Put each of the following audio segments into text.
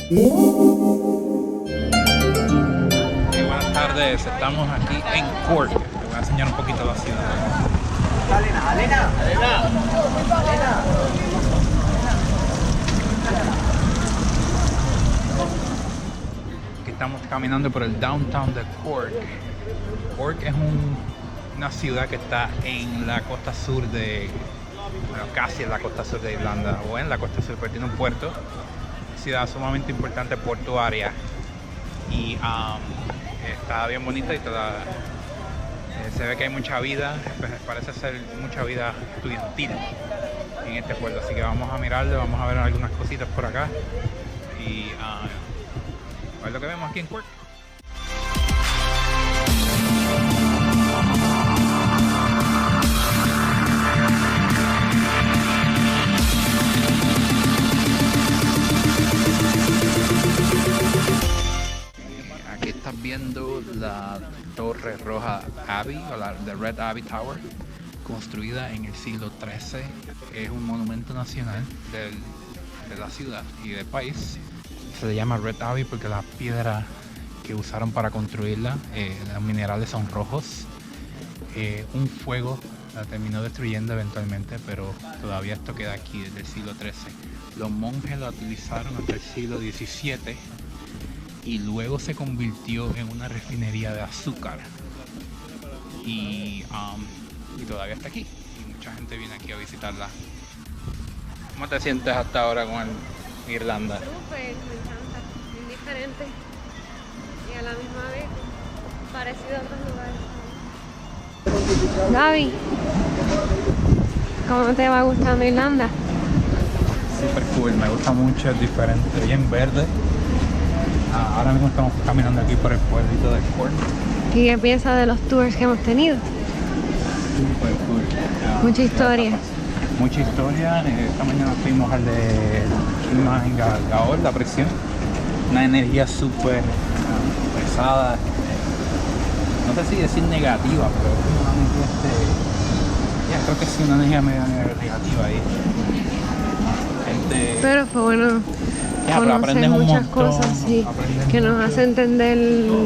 Buenas tardes, estamos aquí en Cork. Les voy a enseñar un poquito la ciudad. Aquí estamos caminando por el downtown de Cork. Cork es una ciudad que está en la costa sur bueno, casi en la costa sur de Irlanda, o en la costa sur, pero tiene un puerto. Ciudad sumamente importante portuaria y está bien bonita y se ve que hay mucha vida, parece ser mucha vida estudiantil en este pueblo, así que vamos a mirarlo, vamos a ver algunas cositas por acá y a ver lo que vemos aquí en Cork. Aquí estás viendo la Torre Roja Abbey, o la The Red Abbey Tower, construida en el siglo XIII. Es un monumento nacional de la ciudad y del país. Se le llama Red Abbey porque la piedra que usaron para construirla, los minerales son rojos. Un fuego la terminó destruyendo eventualmente, pero todavía esto queda aquí desde el siglo XIII. Los monjes la utilizaron hasta el siglo XVII. Y luego se convirtió en una refinería de azúcar y todavía está aquí y mucha gente viene aquí a visitarla. ¿Cómo te sientes hasta ahora con Irlanda? Súper, me encanta, bien diferente y a la misma vez parecido a otros lugares. Gaby, ¿cómo te va gustando Irlanda? Super cool, me gusta mucho, es diferente, bien verde. Ahora mismo estamos caminando aquí por el pueblito de Cork. ¿Y qué piensas de los tours que hemos tenido? Super cool. Mucha historia. Mucha historia. Esta mañana fuimos al de Kilmaingaol, la prisión. Una energía súper pesada. No sé si decir negativa, pero una energía creo que sí, una energía medio negativa ahí. Pero fue bueno. Conocer muchas cosas, sí, que nos hace entender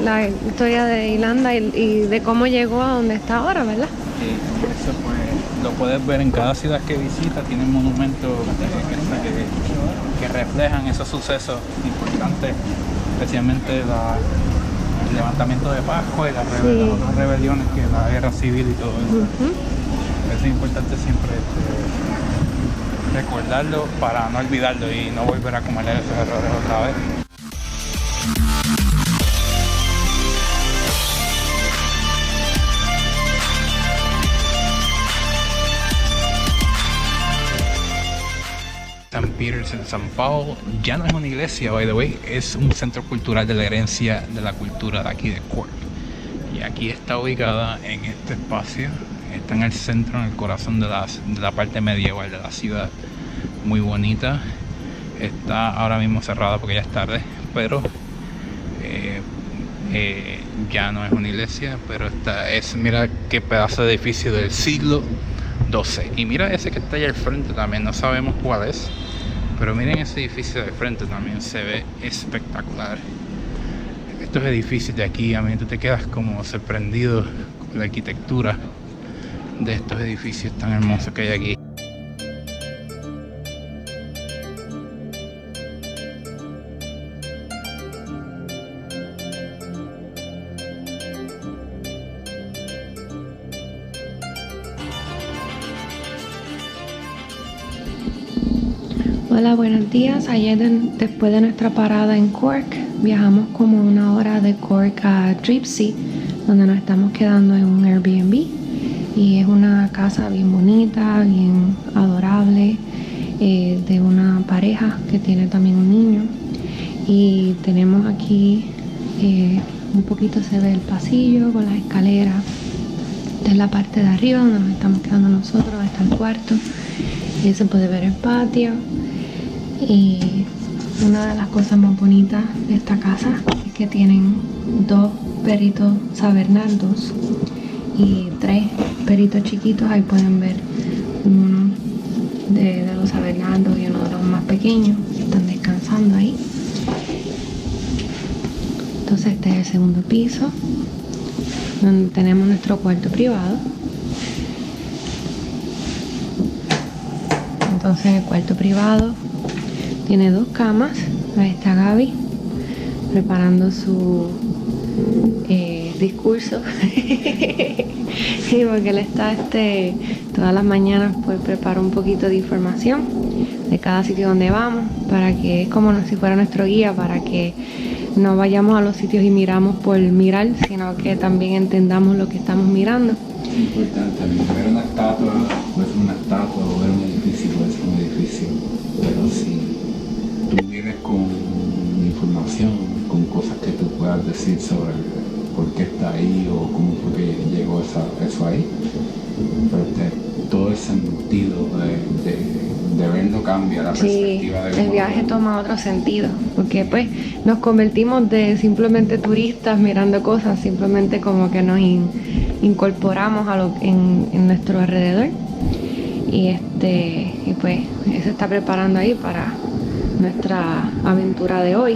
la historia de Irlanda y de cómo llegó a donde está ahora, ¿verdad? Eso pues, lo puedes ver en cada ciudad que visitas, tienen monumentos que reflejan esos sucesos importantes, especialmente el levantamiento de Pascua y las otras rebeliones, que la guerra civil y todo eso. Es importante siempre recordarlo para no olvidarlo y no volver a cometer esos errores otra vez. St. Peter's en San Paul ya no es una iglesia, by the way, es un centro cultural de la herencia de la cultura de aquí de Cork. Y aquí está ubicada en este espacio, está en el centro, en el corazón de la parte medieval de la ciudad. Muy bonita. Está ahora mismo cerrada porque ya es tarde, pero ya no es una iglesia, pero mira qué pedazo de edificio del siglo XII. Y mira ese que está allá al frente también, no sabemos cuál es, pero miren ese edificio de frente también, se ve espectacular. Estos edificios de aquí, a mí tú te quedas como sorprendido con la arquitectura de estos edificios tan hermosos que hay aquí. Hola, buenos días. Ayer, después de nuestra parada en Cork, viajamos como 1 hora de Cork a Dripsey, donde nos estamos quedando en un Airbnb. Y es una casa bien bonita, bien adorable, de una pareja que tiene también un niño. Y tenemos aquí, un poquito se ve el pasillo con las escaleras. Esta es la parte de arriba donde nos estamos quedando nosotros, está el cuarto. Y se puede ver el patio. Y una de las cosas más bonitas de esta casa es que tienen 2 perritos sabernardos y 3 perritos chiquitos. Ahí pueden ver uno de los sabernardos y uno de los más pequeños. Están descansando ahí. Entonces este es el segundo piso, donde tenemos nuestro cuarto privado. Entonces en el cuarto privado tiene 2 camas. Ahí está Gaby preparando su discurso. Sí, porque él está todas las mañanas pues prepara un poquito de información de cada sitio donde vamos, para que es como si fuera nuestro guía, para que no vayamos a los sitios y miramos por mirar, sino que también entendamos lo que estamos mirando. Es importante, ver una estatua puede ser una estatua, o ver un edificio puede ser un edificio, pero si tú vienes con información, con cosas que tú puedas decir sobre por qué está ahí o cómo fue que llegó eso ahí, pero todo el sentido de verlo cambia la perspectiva de el viaje toma otro sentido, porque pues nos convertimos de simplemente turistas mirando cosas, simplemente como que nos incorporamos a en nuestro alrededor, y pues se está preparando ahí para nuestra aventura de hoy,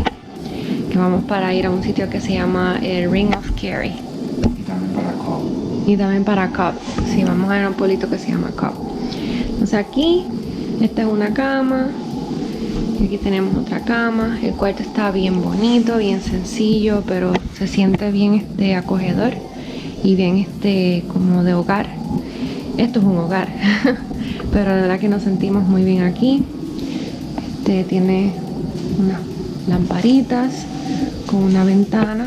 que vamos para ir a un sitio que se llama el Ring of Kerry. Y también para Cobb. Sí, vamos a ir a un pueblito que se llama Cobb. Entonces aquí, esta es una cama. Y aquí tenemos otra cama. El cuarto está bien bonito, bien sencillo, pero se siente bien acogedor y bien como de hogar. Esto es un hogar, pero de verdad que nos sentimos muy bien aquí. Tiene unas lamparitas con una ventana.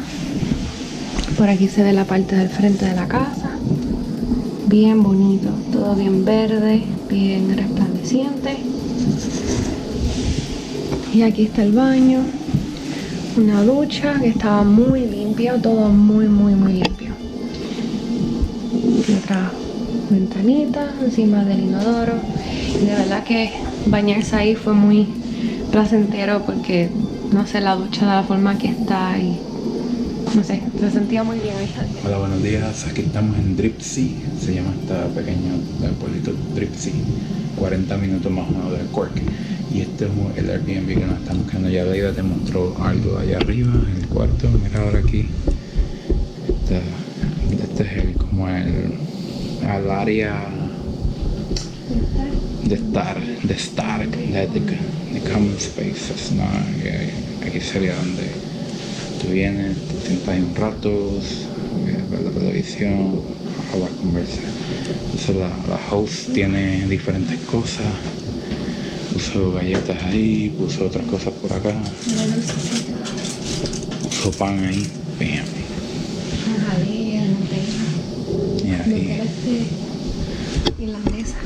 Por aquí se ve la parte del frente de la casa. Bien bonito, todo bien verde, bien resplandeciente. Y aquí está el baño, una ducha que estaba muy limpia, todo muy limpio. Y otra ventanita encima del inodoro. Y de verdad que bañarse ahí fue muy placentero, porque no sé, la ducha de la forma que está y no sé, se sentía muy bien. Hola, buenos días. Aquí estamos en Dripsey. Se llama esta pequeño pueblito Dripsey, 40 minutos más o menos de Cork. Y este es el Airbnb que nos estamos quedando. Ya Leida te mostró algo allá arriba, en el cuarto. Mira ahora aquí. Este es el área de Stark, de Common Spaces, ¿no? Aquí sería donde tú vienes, te sientas ahí un rato, ver la televisión, hablar, conversar. Entonces la host tiene diferentes cosas. Puso galletas ahí, puso otras cosas por acá. Puso pan ahí. Bam. Y ahí. Irlandesa.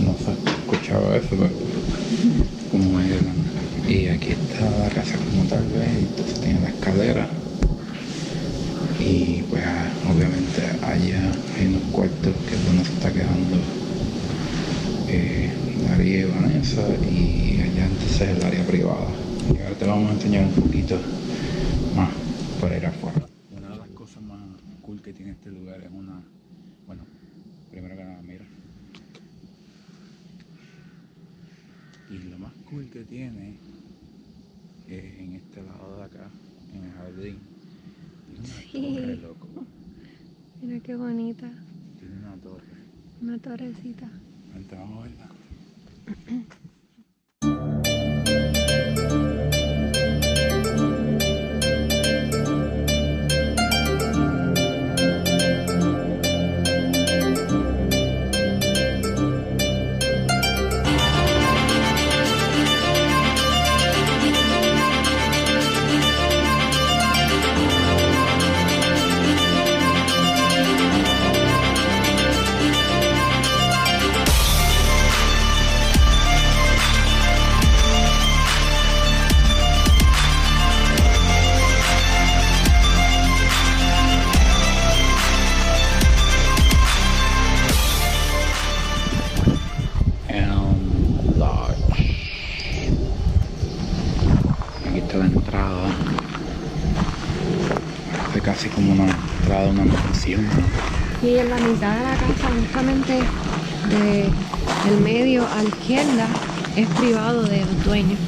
No se escuchaba eso, pero como es. Y aquí está la casa como tal vez, entonces tiene la escalera. Y pues obviamente allá hay unos cuartos que es donde se está quedando Daría y Vanessa, y allá entonces el área privada. Y ahora te vamos a enseñar un poquito más por ir afuera. Una de las cosas más cool que tiene este lugar es bueno, primero que nada, mira. Y lo más cool que tiene es en este lado de acá, en el jardín. Tiene una torre, loco. Mira qué bonita. Tiene una torre. Una torrecita. Vente, vamos a verla. La entrada, es casi como una entrada a una mansión. Y en la mitad de la casa, justamente del medio a la izquierda, es privado de los dueños.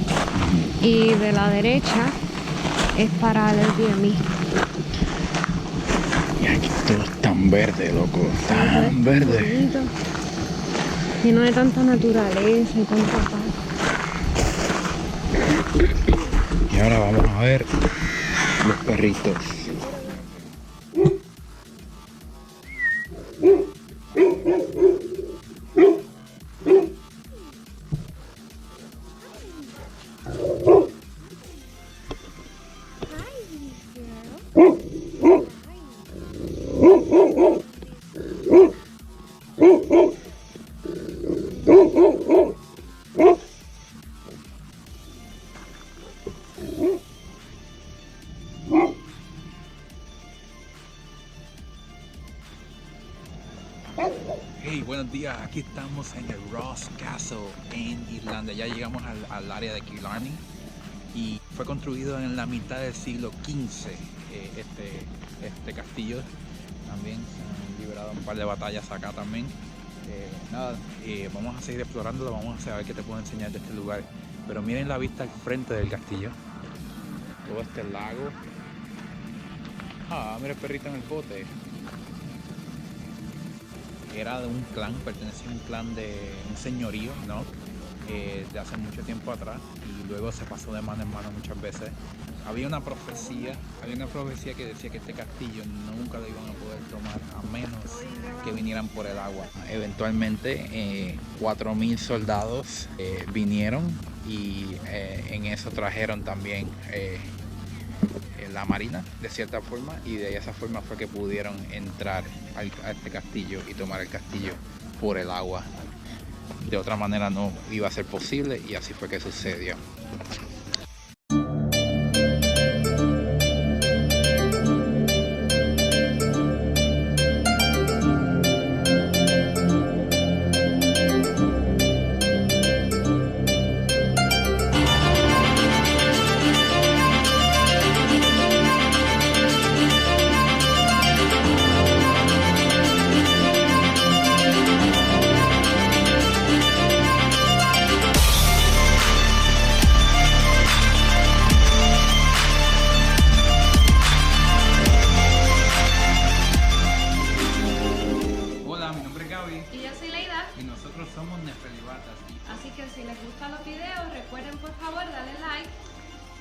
Y de la derecha es para el Airbnb. Y aquí todo es tan verde, loco, tan verde. Bonito. Lleno de tanta naturaleza y tanta paz. Y ahora vamos a ver los perritos. Hey, buenos días, aquí estamos en el Ross Castle en Irlanda. Ya llegamos al área de Killarney y fue construido en la mitad del siglo XV. Este castillo también se han liberado un par de batallas acá también. Vamos a seguir explorándolo, vamos a ver qué te puedo enseñar de este lugar. Pero miren la vista al frente del castillo, todo este lago. Mira el perrito en el bote. Era de un clan, pertenecía a un clan de un señorío, ¿no? De hace mucho tiempo atrás, y luego se pasó de mano en mano muchas veces. Había una profecía que decía que este castillo nunca lo iban a poder tomar a menos que vinieran por el agua. Eventualmente 4.000 soldados vinieron y en eso trajeron también la marina de cierta forma, y de esa forma fue que pudieron entrar a este castillo y tomar el castillo por el agua. De otra manera no iba a ser posible, y así fue que sucedió. Y yo soy Leida. Y nosotros somos Nefelibatas. Así que si les gustan los videos, recuerden por favor darle like.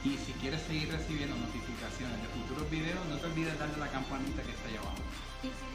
Y si quieres seguir recibiendo notificaciones de futuros videos, no te olvides darle a la campanita que está allá abajo. Y si